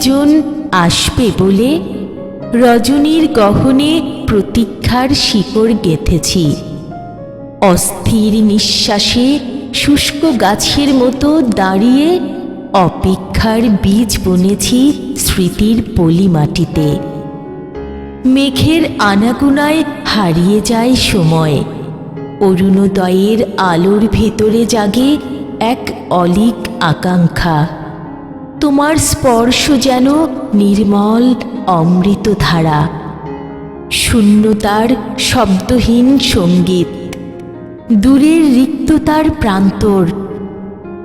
একজন আসবে বলে রজনীর গহনে প্রতীক্ষার শিকড় গেঁথেছি। অস্থির নিঃশ্বাসে শুষ্ক গাছের মতো দাঁড়িয়ে অপেক্ষার বীজ বুনেছি স্মৃতির পলিমাটিতে। মেঘের আনাগোনায় হারিয়ে যায় সময়, অরুণোদয়ের আলোর ভেতরে জাগে এক অলীক আকাঙ্ক্ষা। তোমার স্পর্শ যেন নির্মল অমৃতধারা, শূন্যতার শব্দহীন সঙ্গীত, দূরের রিক্ততার প্রান্তর।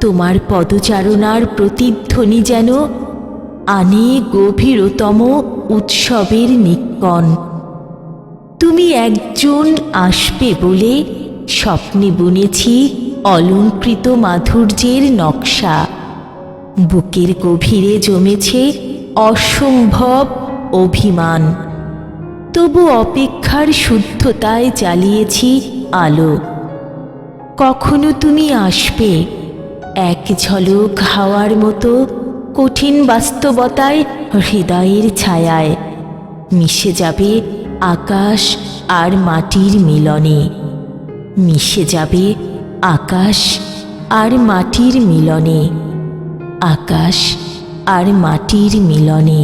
তোমার পদচারণার প্রতিধ্বনি যেন আনে গভীরতম উৎসবের নিক্কণ। তুমি একজন আসবে বলে স্বপ্নে বুনেছি অলঙ্কৃত মাধুর্যের নকশা। বুকের গভীরে জমেছে অসম্ভব অভিমান, তবু অপেক্ষার শুদ্ধতায় জ্বালিয়েছি আলো। কখনো তুমি আসবে এক ঝলক হাওয়ার মতো কঠিন বাস্তবতায়, হৃদয়ের ছায়ায় মিশে যাবে আকাশ আর মাটির মিলনে, মিশে যাবে আকাশ আর মাটির মিলনে, আকাশ আর মাটির মিলনে।